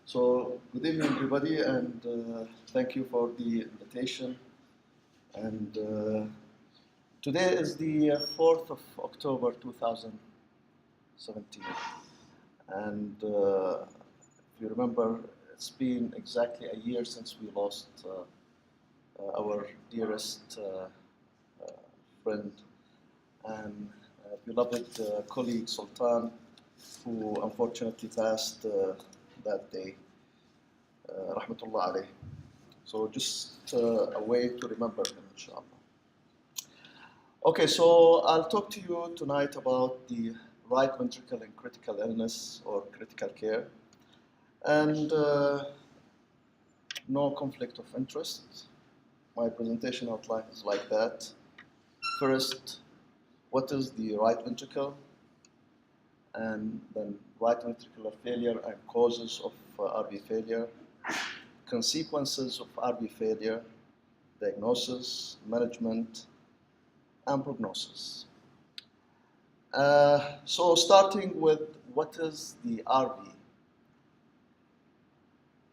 So, good evening, everybody, and thank you for the invitation. And today is the 4th of October 2017. And if you remember, it's been exactly a year since we lost our dearest friend and beloved colleague Sultan, who unfortunately passed that day. Rahmatullah alayh. So just a way to remember him, inshallah. Okay, so I'll talk to you tonight about the right ventricle in critical illness or critical care, and no conflict of interest. My presentation outline is like that. First, what is the right ventricle? And then right ventricular failure and causes of RV failure, consequences of RV failure, diagnosis, management, and prognosis. So starting with what is the RV?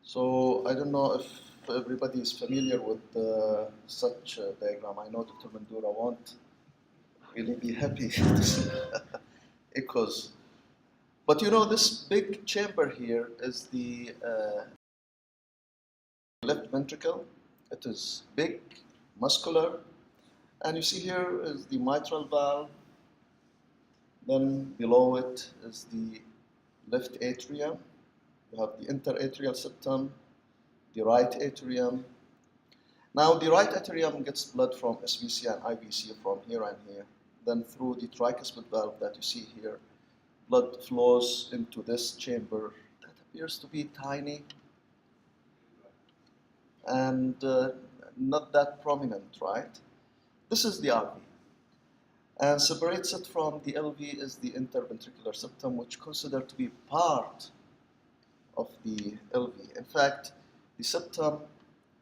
So I don't know if everybody is familiar with such a diagram. I know Dr. Mandura won't really be happy to see echoes. But you know, this big chamber here is the left ventricle. It is big, muscular, and you see here is the mitral valve. Then below it is the left atrium. You have the interatrial septum, the right atrium. Now the right atrium gets blood from SVC and IVC from here and here. Then through the tricuspid valve that you see here, blood flows into this chamber that appears to be tiny and not that prominent, right? This is the RV. And separates it from the LV is the interventricular septum, which is considered to be part of the LV. In fact, the septum,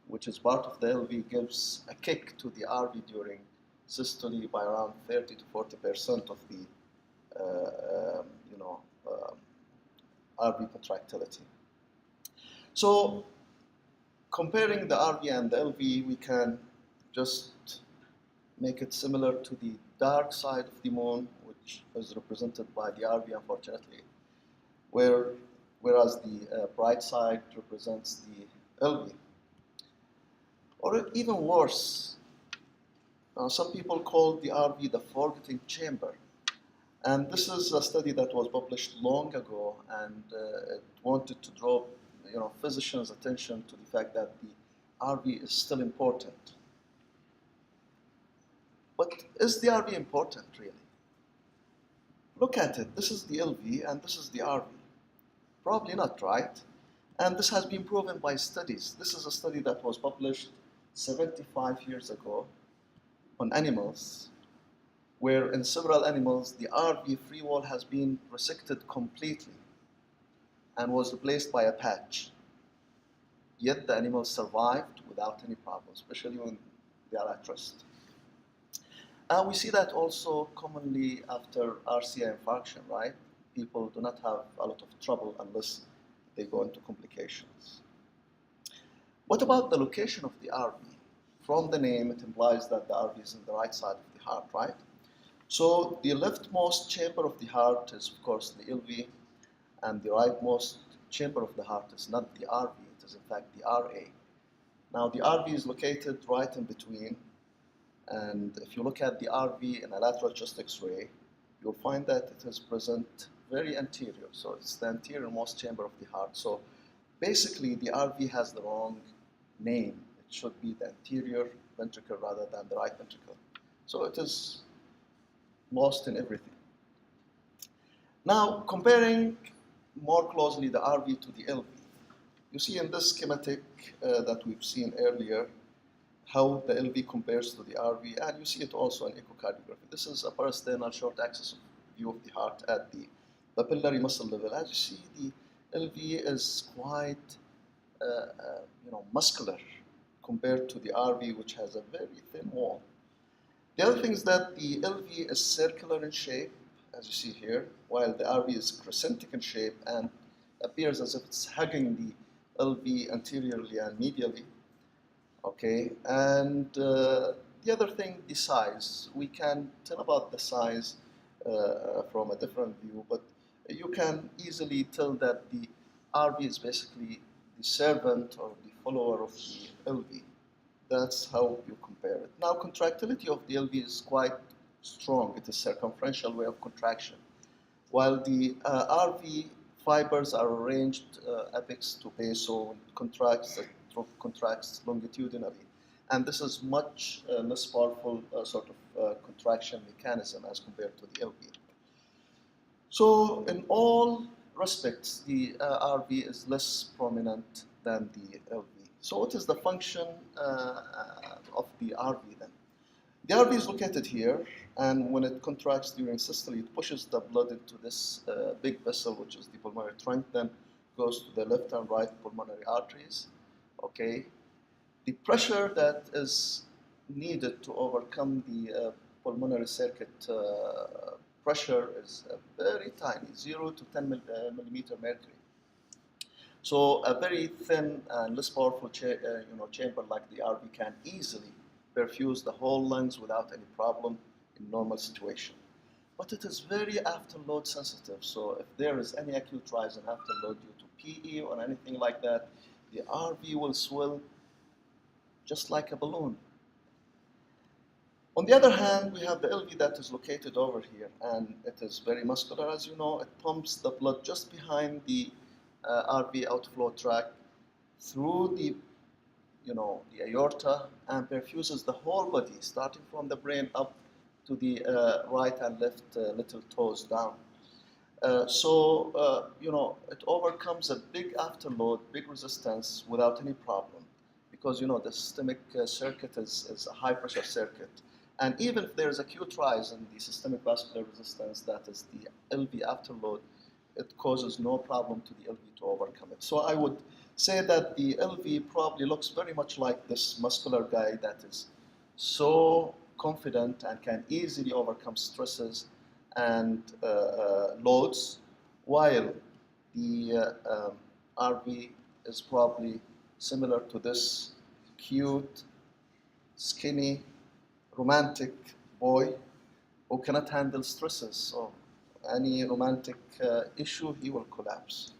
which is part of the LV, gives a kick to the RV during systole by around 30 to 40% of the RV contractility. So, comparing the RV and the LV, we can just make it similar to the dark side of the moon, which is represented by the RV, unfortunately, whereas the bright side represents the LV. Or even worse, some people call the RV the forgetting chamber. And this is a study that was published long ago, and it wanted to draw physicians' attention to the fact that the RV is still important. But is the RV important, really? Look at it. This is the LV and this is the RV. Probably not, right? And this has been proven by studies. This is a study that was published 75 years ago on animals, where in several animals the RV free wall has been resected completely and was replaced by a patch. Yet the animals survived without any problem, especially when they are at rest. We see that also commonly after RCA infarction, right? People do not have a lot of trouble unless they go into complications. What about the location of the RV? From the name, it implies that the RV is on the right side of the heart, right? So the leftmost chamber of the heart is, of course, the LV, and the rightmost chamber of the heart is not the RV, it is in fact the RA. Now the RV is located right in between, and if you look at the RV in a lateral chest X-ray, you'll find that it is present very anterior. So it's the anterior-most chamber of the heart. So basically, the RV has the wrong name. It should be the anterior ventricle rather than the right ventricle. So it is lost in everything. Now, comparing more closely the RV to the LV, you see in this schematic that we've seen earlier, how the LV compares to the RV, and you see it also in echocardiography. This is a parasternal short axis view of the heart at the papillary muscle level. As you see, the LV is quite muscular compared to the RV, which has a very thin wall. The other thing is that the LV is circular in shape, as you see here, while the RV is crescentic in shape, and appears as if it's hugging the LV anteriorly and medially. Okay, and the other thing, the size. We can tell about the size from a different view, but you can easily tell that the RV is basically the servant or the follower of the LV. That's how you compare it. Now, contractility of the LV is quite strong. It is circumferential way of contraction, while the RV fibers are arranged apex to base, so it contracts longitudinally. And this is much less powerful sort of contraction mechanism as compared to the LV. So in all respects, the RV is less prominent than the LV. So what is the function of the RV then? The RV is located here, and when it contracts during systole, it pushes the blood into this big vessel, which is the pulmonary trunk, then goes to the left and right pulmonary arteries. Okay, the pressure that is needed to overcome the pulmonary circuit pressure is very tiny, 0 to 10 millimeter mercury. So a very thin and less powerful chamber like the RV can easily perfuse the whole lungs without any problem in normal situation. But it is very afterload sensitive, so if there is any acute rise in afterload due to PE or anything like that, the RV will swell just like a balloon. On the other hand, we have the LV that is located over here, and it is very muscular, as you know. It pumps the blood just behind the RV outflow tract through the aorta and perfuses the whole body, starting from the brain up to the right and left little toes down. It overcomes a big afterload, big resistance without any problem, because the systemic circuit is a high pressure circuit. And even if there is acute rise in the systemic vascular resistance, that is the LV afterload, it causes no problem to the LV to overcome it. So I would say that the LV probably looks very much like this muscular guy that is so confident and can easily overcome stresses and loads, while the RV is probably similar to this cute, skinny, romantic boy who cannot handle stresses. So any romantic issue, he will collapse.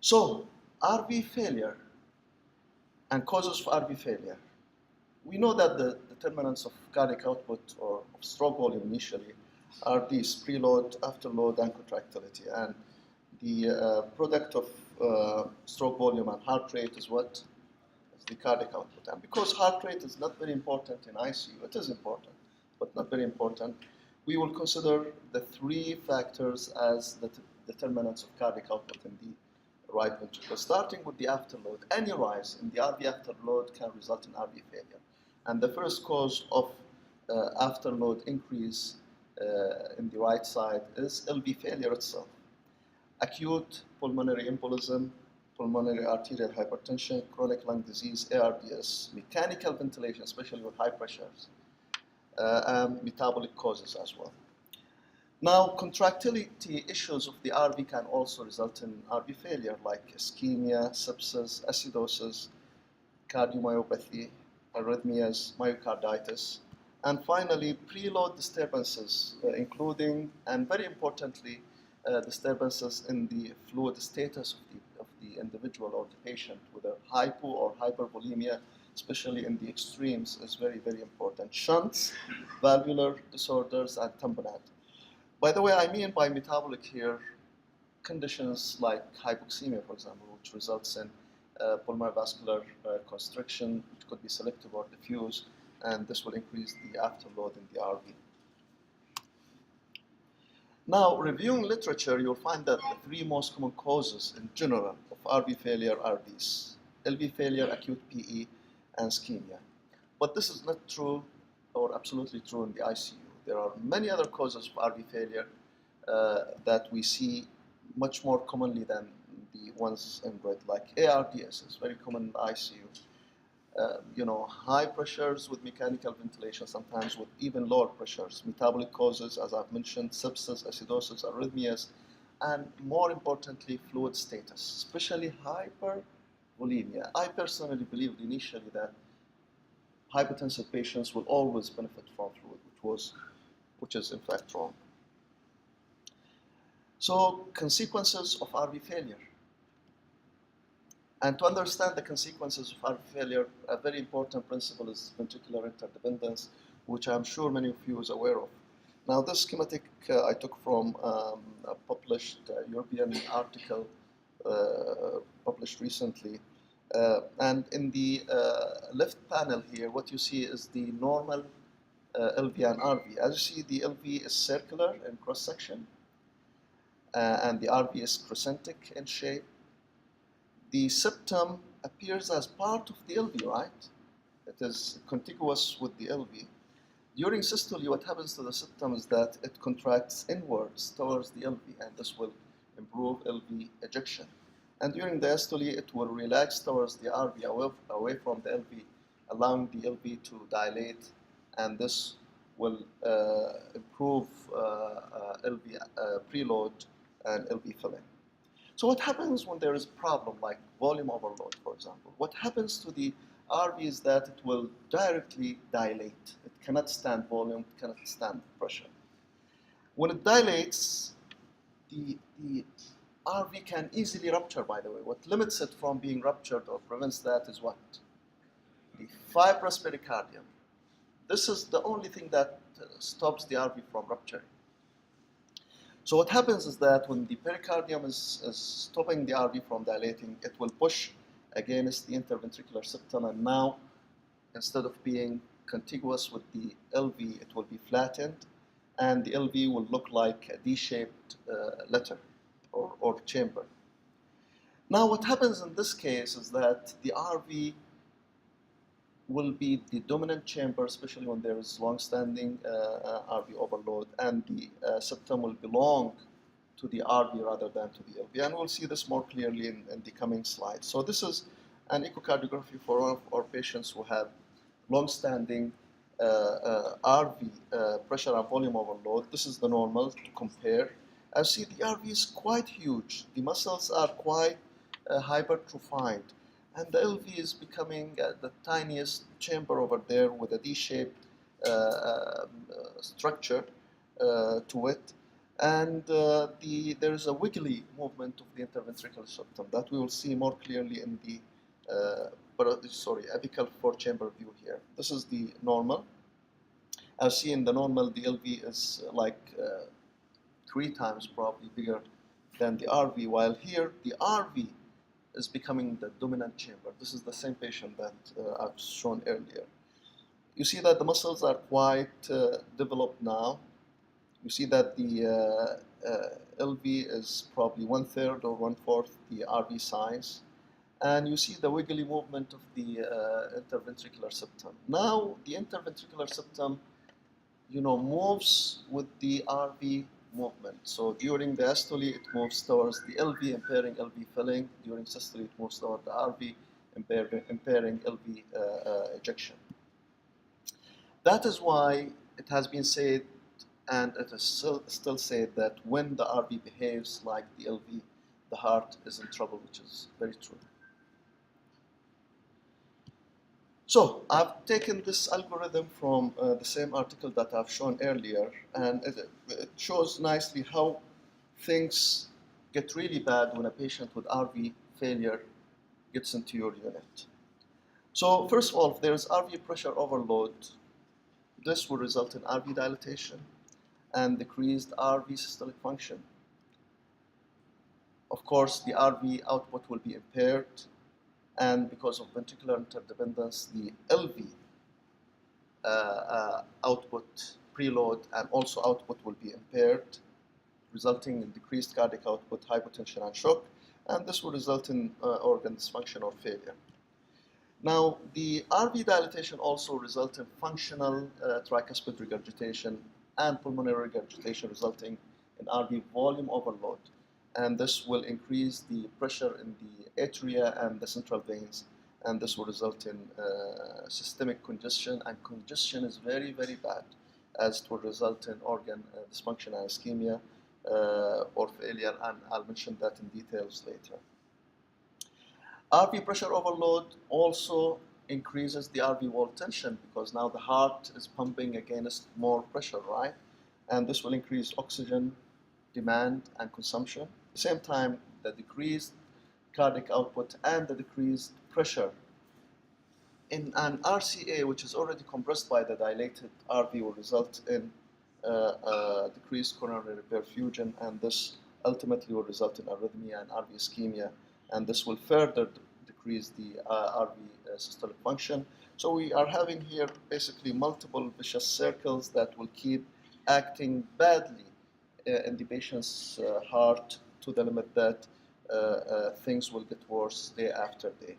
So RV failure and causes for RV failure. We know that the determinants of cardiac output or of stroke volume initially are these: preload, afterload, and contractility. And the product of stroke volume and heart rate is what? It's the cardiac output. And because heart rate is not very important in ICU, it is important, but not very important, we will consider the three factors as the determinants of cardiac output in the right ventricle. Starting with the afterload, any rise in the RV afterload can result in RV failure. And the first cause of afterload increase in the right side is LV failure itself. Acute pulmonary embolism, pulmonary arterial hypertension, chronic lung disease, ARDS, mechanical ventilation, especially with high pressures, and metabolic causes as well. Now, contractility issues of the RV can also result in RV failure, like ischemia, sepsis, acidosis, cardiomyopathy, arrhythmias, myocarditis, and finally, preload disturbances, including, and very importantly, disturbances in the fluid status of the individual or the patient, whether hypo or hypervolemia, especially in the extremes, is very, very important. Shunts, valvular disorders, and tamponade. By the way, I mean by metabolic here conditions like hypoxemia, for example, which results in pulmonary vascular constriction, which could be selective or diffuse, and this will increase the afterload in the RV. Now, reviewing literature, you'll find that the three most common causes in general of RV failure are these: LV failure, acute PE, and ischemia. But this is not true or absolutely true in the ICU. There are many other causes of RV failure that we see much more commonly than the ones in red, like ARDS is very common in the ICU. High pressures with mechanical ventilation, sometimes with even lower pressures. Metabolic causes, as I've mentioned, sepsis, acidosis, arrhythmias, and more importantly, fluid status, especially hypervolemia. I personally believed initially that hypertensive patients will always benefit from fluid, which is in fact wrong. So consequences of RV failure. And to understand the consequences of RV failure, a very important principle is ventricular interdependence, which I'm sure many of you is aware of. Now, this schematic I took from a published European article published recently. And in the left panel here, what you see is the normal LV and RV. As you see, the LV is circular in cross-section, and the RV is crescentic in shape. The septum appears as part of the LV, right? It is contiguous with the LV. During systole, what happens to the septum is that it contracts inwards towards the LV, and this will improve LV ejection. And during diastole, it will relax towards the RV, away from the LV, allowing the LV to dilate, and this will improve LV preload and LV filling. So what happens when there is a problem like volume overload, for example? What happens to the RV is that it will directly dilate. It cannot stand volume, it cannot stand pressure. When it dilates, the RV can easily rupture, by the way. What limits it from being ruptured or prevents that is what? The fibrous pericardium. This is the only thing that stops the RV from rupturing. So what happens is that when the pericardium is stopping the RV from dilating, it will push against the interventricular septum, and now instead of being contiguous with the LV, it will be flattened, and the LV will look like a D-shaped letter or chamber. Now what happens in this case is that the RV will be the dominant chamber, especially when there is long-standing RV overload, and the septum will belong to the RV rather than to the LV. And we'll see this more clearly in the coming slides. So this is an echocardiography for one of our patients who have long-standing RV pressure and volume overload. This is the normal to compare. As you see, the RV is quite huge. The muscles are quite hypertrophied. And the LV is becoming the tiniest chamber over there with a D-shaped structure to it. And there is a wiggly movement of the interventricular septum that we will see more clearly in the apical four-chamber view here. This is the normal. As seen in the normal, the LV is like 3 times probably bigger than the RV, while here the RV is becoming the dominant chamber. This is the same patient that I've shown earlier. You see that the muscles are quite developed now. You see that the LV is probably 1/3 or 1/4 the RV size. And you see the wiggly movement of the interventricular septum. Now the interventricular septum, moves with the RV movement. So during diastole, it moves towards the LV, impairing LV filling. During systole, it moves toward the RV, impairing LV ejection. That is why it has been said, and it is still said, that when the RV behaves like the LV, the heart is in trouble, which is very true. So I've taken this algorithm from the same article that I've shown earlier, and it shows nicely how things get really bad when a patient with RV failure gets into your unit. So first of all, if there is RV pressure overload, this will result in RV dilatation and decreased RV systolic function. Of course, the RV output will be impaired, and because of ventricular interdependence, the LV output, preload, and also output will be impaired, resulting in decreased cardiac output, hypotension, and shock, and this will result in organ dysfunction or failure. Now, the RV dilatation also results in functional tricuspid regurgitation and pulmonary regurgitation, resulting in RV volume overload. And this will increase the pressure in the atria and the central veins, and this will result in systemic congestion, and congestion is very, very bad, as it will result in organ dysfunction and ischemia, or failure, and I'll mention that in details later. RV pressure overload also increases the RV wall tension because now the heart is pumping against more pressure, right? And this will increase oxygen demand and consumption. At the same time, the decreased cardiac output and the decreased pressure in an RCA, which is already compressed by the dilated RV, will result in decreased coronary perfusion, and this ultimately will result in arrhythmia and RV ischemia, and this will further decrease the RV systolic function. So we are having here basically multiple vicious circles that will keep acting badly in the patient's heart to the limit that things will get worse day after day.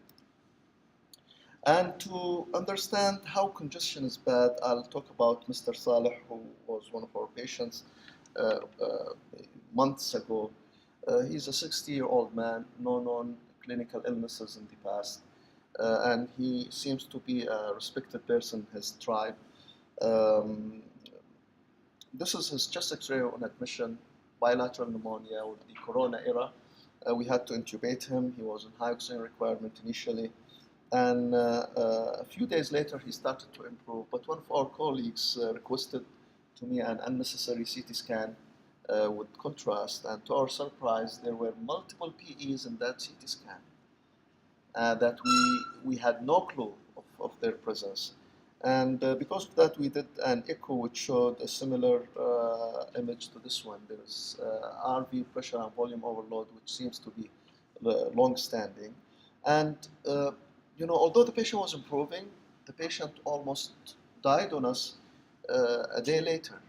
And to understand how congestion is bad, I'll talk about Mr. Saleh, who was one of our patients months ago. He's a 60-year-old man, no known clinical illnesses in the past, and he seems to be a respected person in his tribe. This is his chest X-ray on admission, bilateral pneumonia with the corona era. We had to intubate him. He was in high oxygen requirement initially. And a few days later, he started to improve. But one of our colleagues requested to me an unnecessary CT scan with contrast. And to our surprise, there were multiple PEs in that CT scan that we had no clue of their presence. And because of that, we did an echo which showed a similar image to this one. There's RV pressure and volume overload, which seems to be long-standing. And although the patient was improving, the patient almost died on us a day later.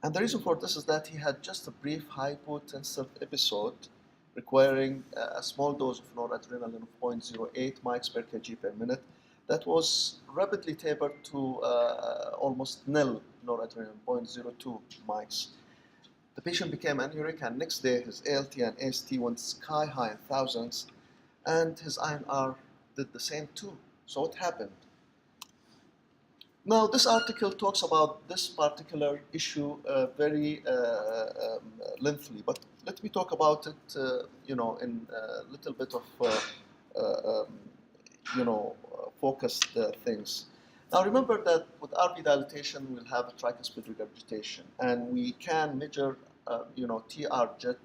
And the reason for this is that he had just a brief hypotensive episode requiring a small dose of noradrenaline of 0.08 mics per kg per minute that was rapidly tapered to almost nil noradrenaline, 0.02 mics. The patient became anuric, and next day his ALT and AST went sky high in thousands, and his INR did the same too. So what happened? Now this article talks about this particular issue very lengthily, but let me talk about it, in a little bit of, focused things. Now remember that with RV dilatation, we'll have a tricuspid regurgitation, and we can measure, TR jet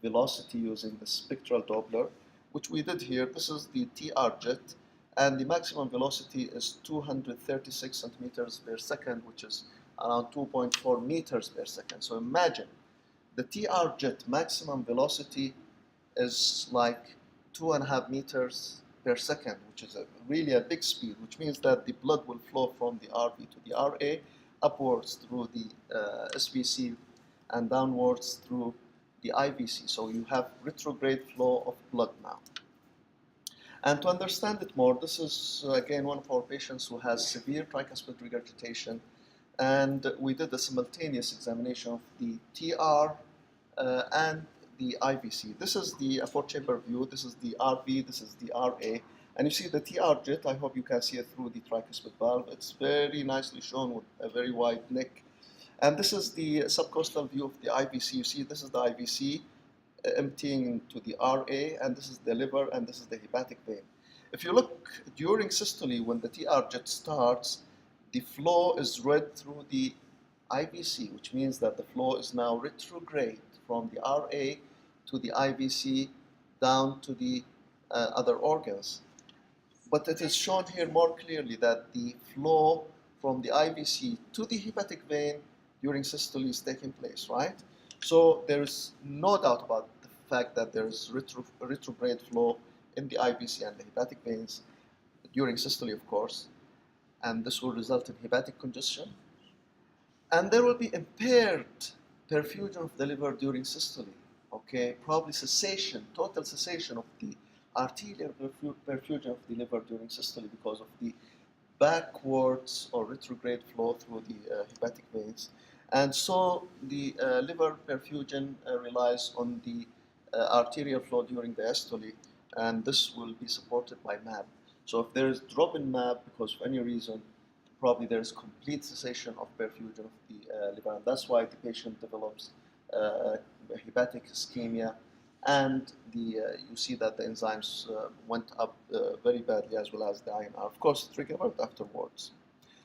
velocity using the spectral Doppler, which we did here. This is the TR jet, and the maximum velocity is 236 centimeters per second, which is around 2.4 meters per second. So imagine the TR jet maximum velocity is like 2.5 meters per second, which is really a big speed, which means that the blood will flow from the RV to the RA upwards through the SVC and downwards through the IVC. So you have retrograde flow of blood now. And to understand it more, this is again one of our patients who has severe tricuspid regurgitation, and we did a simultaneous examination of the TR and the IVC. This is the 4-chamber view, this is the RV, this is the RA, and you see the TR jet. I hope you can see it through the tricuspid valve. It's very nicely shown with a very wide neck. And this is the subcostal view of the IVC. You see, this is the IVC emptying into the RA, and this is the liver, and this is the hepatic vein. If you look during systole, when the TR jet starts, the flow is red through the IVC, which means that the flow is now retrograde from the RA to the IVC down to the other organs. But it is shown here more clearly that the flow from the IVC to the hepatic vein during systole is taking place, right? So there is no doubt about the fact that there is retrograde flow in the IVC and the hepatic veins during systole, of course, and this will result in hepatic congestion. And there will be impaired perfusion of the liver during systole, okay? Probably cessation, total cessation of the arterial perfusion of the liver during systole because of the backwards or retrograde flow through the hepatic veins. And so the liver perfusion relies on the arterial flow during the diastole, and this will be supported by MAB. So if there is drop in MAB because of any reason, probably there is complete cessation of perfusion of the liver, and that's why the patient develops hepatic ischemia, and you see that the enzymes went up very badly, as well as the INR. Of course, it recovered afterwards.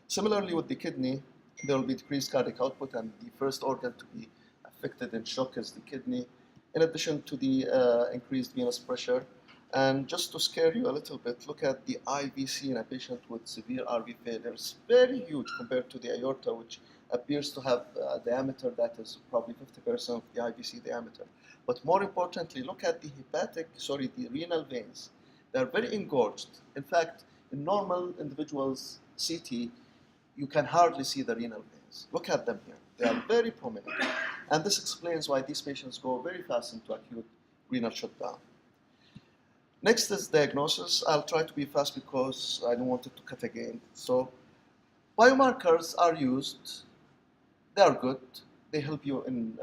Similarly, with the kidney, there will be decreased cardiac output, and the first organ to be affected in shock is the kidney, in addition to the increased venous pressure. And just to scare you a little bit, look at the IVC in a patient with severe RV failure. It's very huge compared to the aorta, which appears to have a diameter that is probably 50% of the IVC diameter. But more importantly, look at the the renal veins. They're very engorged. In fact, in normal individuals' CT, you can hardly see the renal veins. Look at them here. They are very prominent. And this explains why these patients go very fast into acute renal shutdown. Next is diagnosis. I'll try to be fast because I don't want it to cut again. So biomarkers are used. They are good. They help you in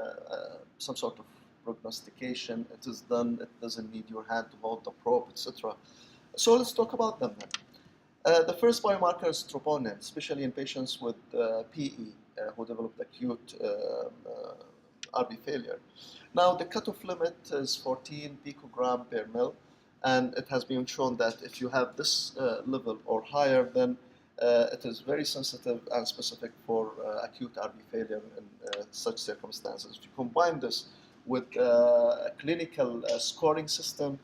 some sort of prognostication. It is done. It doesn't need your hand to hold the probe, etc. So let's talk about them then. The first biomarker is troponin, especially in patients with PE who developed acute RV failure. Now, the cutoff limit is 14 picogram per mil, and it has been shown that if you have this level or higher, then it is very sensitive and specific for acute RV failure in such circumstances. If you combine this with a clinical scoring system,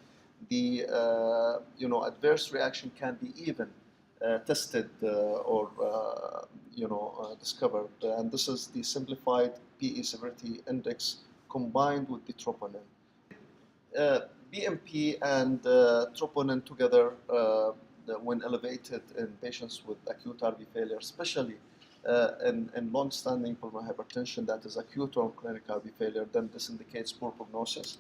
the adverse reaction can be even tested or discovered, and this is the simplified PE severity index combined with the troponin. BMP and troponin together, when elevated in patients with acute RV failure, especially in long-standing pulmonary hypertension that is acute or chronic RV failure, then this indicates poor prognosis.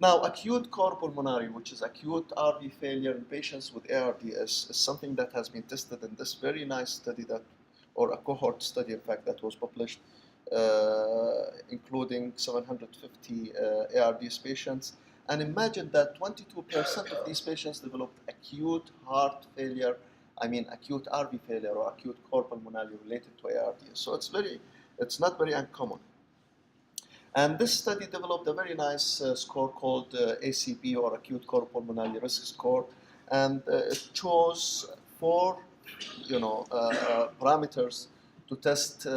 Now, acute cor pulmonary, which is acute RV failure in patients with ARDS, is something that has been tested in this very nice study or a cohort study, in fact, that was published, including 750 ARDS patients. And imagine that 22% of these patients developed acute heart failure, acute RV failure or acute cor pulmonary related to ARDS. So it's not very uncommon. And this study developed a very nice score called ACP, or Acute Cor Pulmonary Risk Score, and it chose 4 parameters to test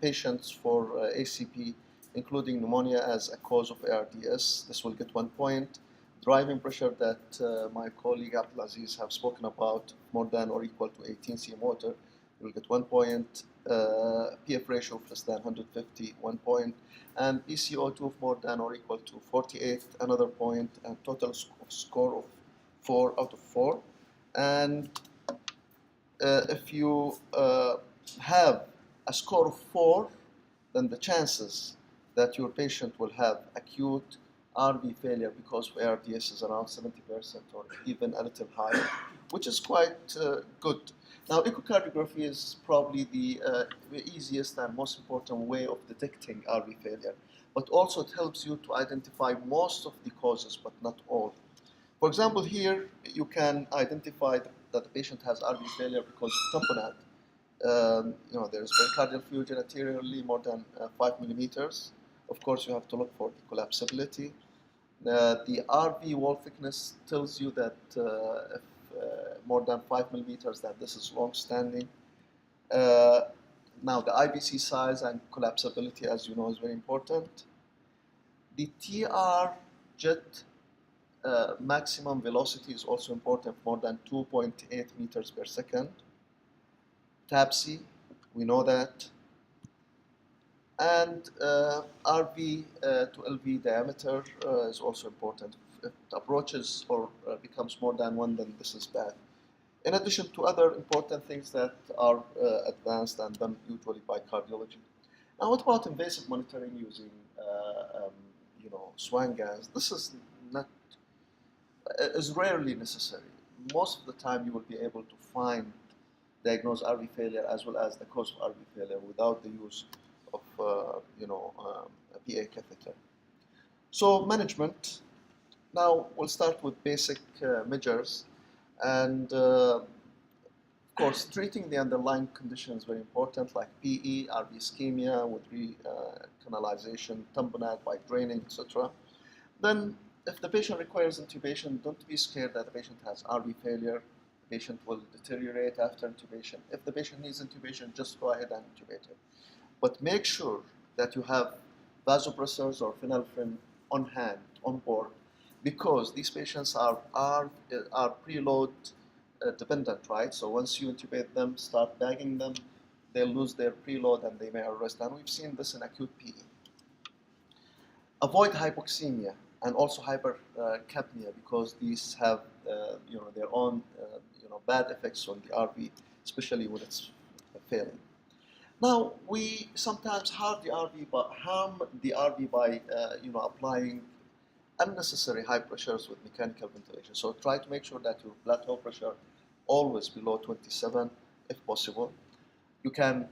patients for ACP, including pneumonia as a cause of ARDS. This will get 1 point. Driving pressure that my colleague Abdulaziz have spoken about, more than or equal to 18 cm water, you will get 1 point. PF ratio of less than 150, 1 point. And PCO2 of more than or equal to 48, another point, and total score of 4 out of 4. And if you have a score of 4, then the chances that your patient will have acute RV failure because of ARDS is around 70% or even a little higher, which is quite good. Now, echocardiography is probably the easiest and most important way of detecting RV failure, but also it helps you to identify most of the causes, but not all. For example, here you can identify that the patient has RV failure because of tamponade. There's pericardial effusion anteriorly more than 5 millimeters. Of course, you have to look for the collapsibility. The RV wall thickness tells you that if more than 5 millimeters, that this is long-standing. Now, the IVC size and collapsibility, as you know, is very important. The TR jet maximum velocity is also important, more than 2.8 meters per second. TAPSI, we know that. And RV to LV diameter is also important. If it approaches or becomes more than 1, then this is bad. In addition to other important things that are advanced and done usually by cardiology. Now, what about invasive monitoring using, Swan gas? This is rarely necessary. Most of the time, you will be able to diagnose RV failure as well as the cause of RV failure without the use of a PA catheter. So management. Now we'll start with basic measures, and course, treating the underlying condition is very important, like PE, RV ischemia with recanalization, tamponade by draining, etc. Then, if the patient requires intubation, don't be scared that the patient has RV failure. The patient will deteriorate after intubation. If the patient needs intubation, just go ahead and intubate him. But make sure that you have vasopressors or phenylephrine on hand, on board, because these patients are preload dependent, right? So once you intubate them, start bagging them, they'll lose their preload and they may arrest. And we've seen this in acute PE. Avoid hypoxemia and also hypercapnia because these have their own bad effects on the RV, especially when it's failing. Now we sometimes harm the RV by applying unnecessary high pressures with mechanical ventilation. So try to make sure that your plateau pressure always below 27 if possible. You can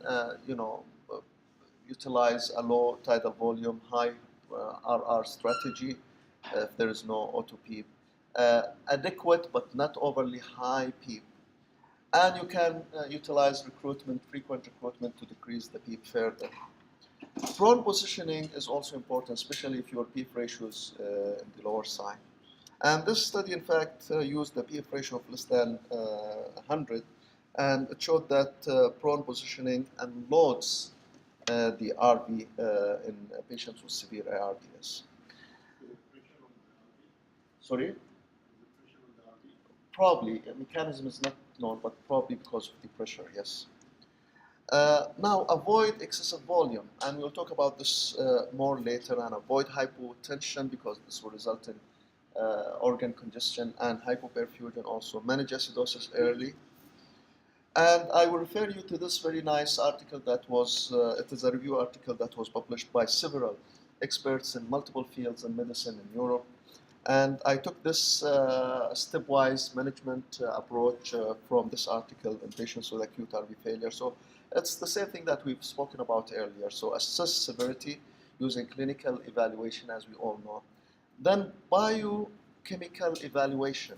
utilize a low tidal volume, high RR strategy if there is no auto PEEP. Adequate but not overly high PEEP. And you can utilize frequent recruitment to decrease the PEEP further. Prone positioning is also important, especially if your PEEP ratio is in the lower side. And this study, in fact, used a PEEP ratio of less than 100, and it showed that prone positioning unloads the RV in patients with severe ARDS. Sorry? Probably. The mechanism is not known, but probably because of the pressure, yes. Now, avoid excessive volume, and we'll talk about this more later, and avoid hypotension because this will result in organ congestion and hypoperfusion also. Manage acidosis early. And I will refer you to this very nice article that was, it is a review article that was published by several experts in multiple fields in medicine in Europe. And I took this stepwise management approach from this article in patients with acute RV failure. So it's the same thing that we've spoken about earlier. So assess severity using clinical evaluation, as we all know. Then biochemical evaluation.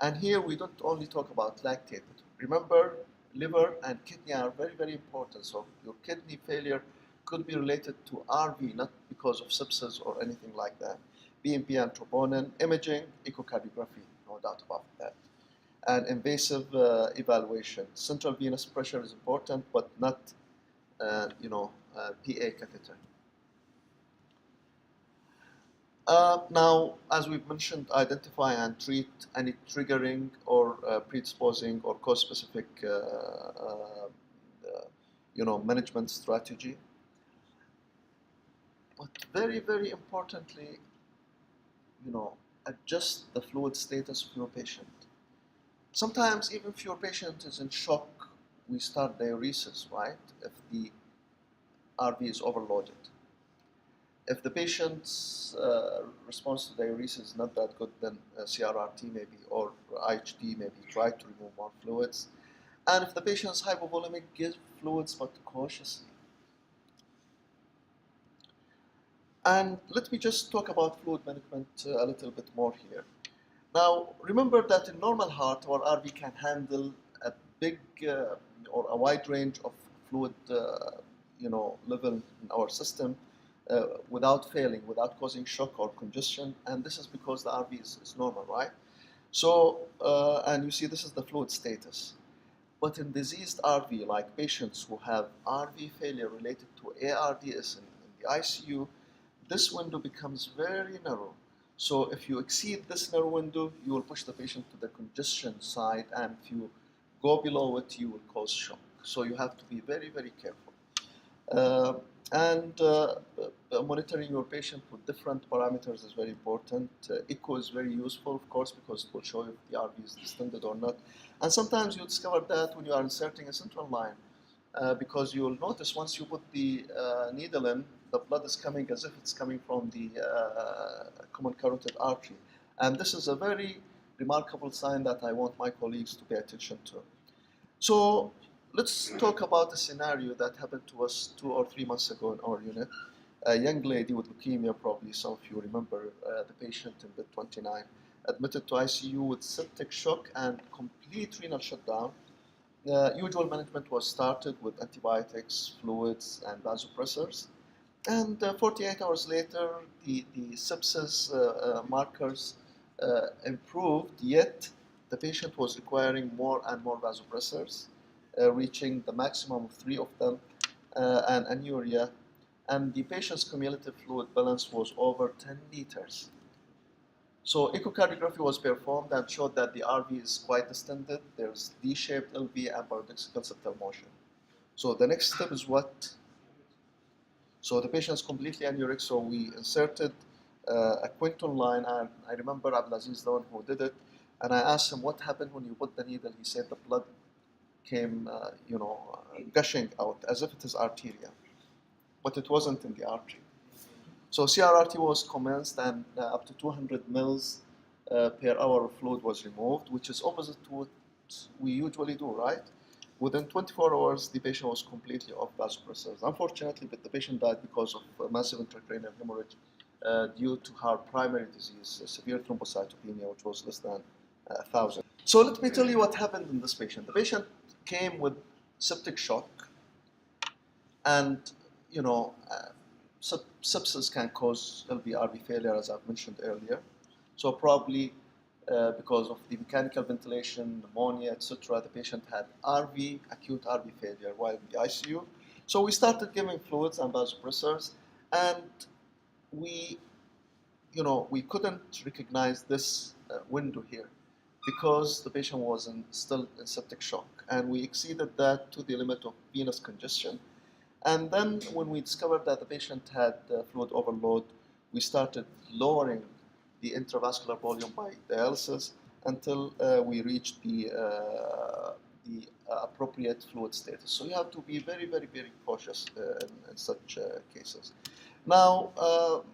And here we don't only talk about lactate. Remember, liver and kidney are very, very important. So your kidney failure could be related to RV, not because of sepsis or anything like that. BMP and troponin, imaging, echocardiography, no doubt about that. And invasive evaluation. Central venous pressure is important, but not, PA catheter. Now, as we've mentioned, identify and treat any triggering or predisposing or cause-specific, management strategy. But very, very importantly, adjust the fluid status of your patient. Sometimes, even if your patient is in shock, we start diuresis, right? If the RV is overloaded. If the patient's response to diuresis is not that good, then CRRT maybe, or IHD maybe, try to remove more fluids. And if the patient is hypovolemic, give fluids, but cautiously. And let me just talk about fluid management a little bit more here. Now, remember that in normal heart, our RV can handle a big or a wide range of fluid, level in our system without failing, without causing shock or congestion. And this is because the RV is normal, right? So, and you see this is the fluid status. But in diseased RV, like patients who have RV failure related to ARDS in the ICU, this window becomes very narrow. So if you exceed this narrow window, you will push the patient to the congestion side, and if you go below it, you will cause shock. So you have to be very, very careful. Monitoring your patient with different parameters is very important. Echo is very useful, of course, because it will show if the RV is distended or not. And sometimes you discover that when you are inserting a central line, because you will notice once you put the needle in, the blood is coming as if it's coming from the common carotid artery. And this is a very remarkable sign that I want my colleagues to pay attention to. So let's talk about a scenario that happened to us 2 or 3 months ago in our unit. A young lady with leukemia, probably some of you remember the patient in bed 29, admitted to ICU with septic shock and complete renal shutdown. Usual management was started with antibiotics, fluids, and vasopressors. And 48 hours later, the sepsis markers improved, yet the patient was requiring more and more vasopressors, reaching the maximum of 3 of them, and anuria. And the patient's cumulative fluid balance was over 10 liters. So echocardiography was performed and showed that the RV is quite distended. There's D-shaped LV and paradoxical septal motion. So the next step is what? So the patient is completely anuric, so we inserted a Quinton line, and I remember Abdulaziz, the one who did it, and I asked him what happened when you put the needle. He said the blood came, gushing out as if it is arterial, but it wasn't in the artery. So CRRT was commenced, and up to 200 mils per hour of fluid was removed, which is opposite to what we usually do, right? Within 24 hours, the patient was completely off vasopressors. Unfortunately, but the patient died because of massive intracranial hemorrhage due to her primary disease, severe thrombocytopenia, which was less than 1,000. So let me tell you what happened in this patient. The patient came with septic shock, and sepsis can cause LV-RV failure, as I've mentioned earlier. So probably because of the mechanical ventilation, pneumonia, etc., the patient had acute RV failure while in the ICU. So we started giving fluids and vasopressors, and we couldn't recognize this window here because the patient was still in septic shock, and we exceeded that to the limit of venous congestion. And then when we discovered that the patient had fluid overload, we started lowering the intravascular volume by dialysis until we reached the appropriate fluid status. So you have to be very, very, very cautious in such cases. Now,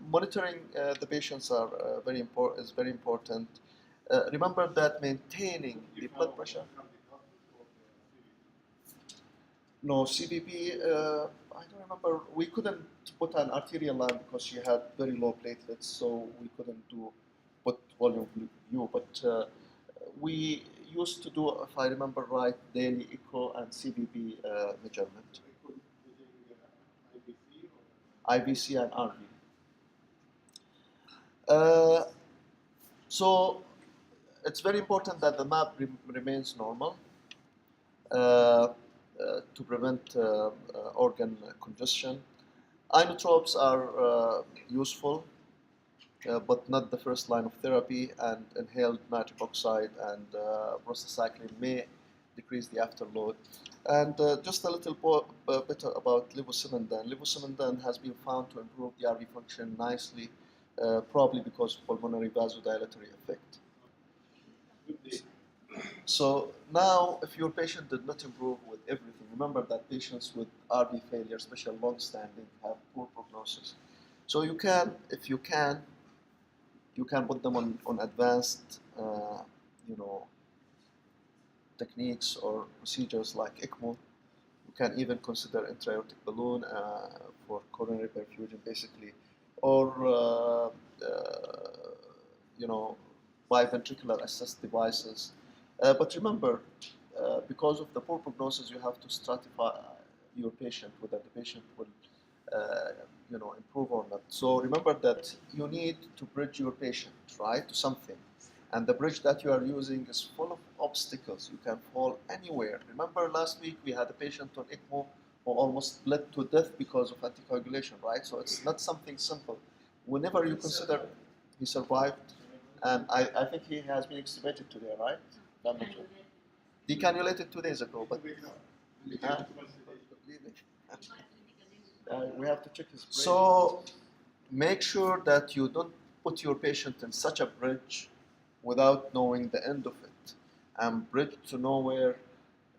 monitoring the patients is very important. Remember that maintaining the blood pressure. No, CBP, I don't remember. We couldn't put an arterial line because she had very low platelets, so we couldn't put volume view. But we used to do, if I remember right, daily echo and CBP measurement. IBC and RV. So it's very important that the map remains normal. To prevent organ congestion. Inotropes are useful, but not the first line of therapy, and inhaled nitric oxide and prostacyclin may decrease the afterload. And just a little bit about levosimendan. Levosimendan has been found to improve the RV function nicely, probably because of pulmonary vasodilatory effect. So now, if your patient did not improve with everything, remember that patients with RV failure, especially long-standing, have poor prognosis. So you can, if you can put them on advanced, techniques or procedures like ECMO. You can even consider intra-aortic balloon for coronary perfusion, basically, or biventricular assist devices. But remember, because of the poor prognosis, you have to stratify your patient, whether the patient will improve or not. So remember that you need to bridge your patient, right, to something. And the bridge that you are using is full of obstacles. You can fall anywhere. Remember last week we had a patient on ECMO who almost bled to death because of anticoagulation, right? So it's not something simple. Whenever you consider, he survived, and I think he has been extubated today, right? Decannulated 2 days ago, but we have to check his brain. So make sure that you don't put your patient in such a bridge without knowing the end of it. And bridge to nowhere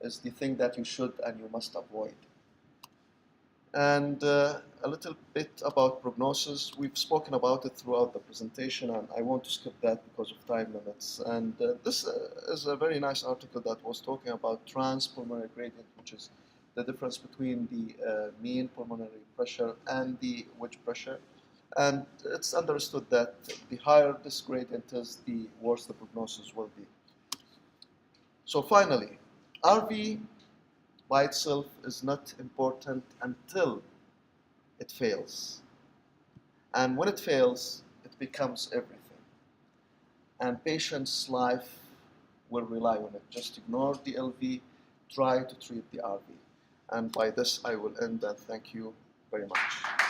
is the thing that you should and you must avoid. And a little bit about prognosis. We've spoken about it throughout the presentation, and I want to skip that because of time limits. And this is a very nice article that was talking about transpulmonary gradient, which is the difference between the mean pulmonary pressure and the wedge pressure. And it's understood that the higher this gradient is, the worse the prognosis will be. So finally, RV by itself is not important until it fails. And when it fails, it becomes everything. And patient's life will rely on it. Just ignore the LV, try to treat the RV. And by this, I will end and thank you very much.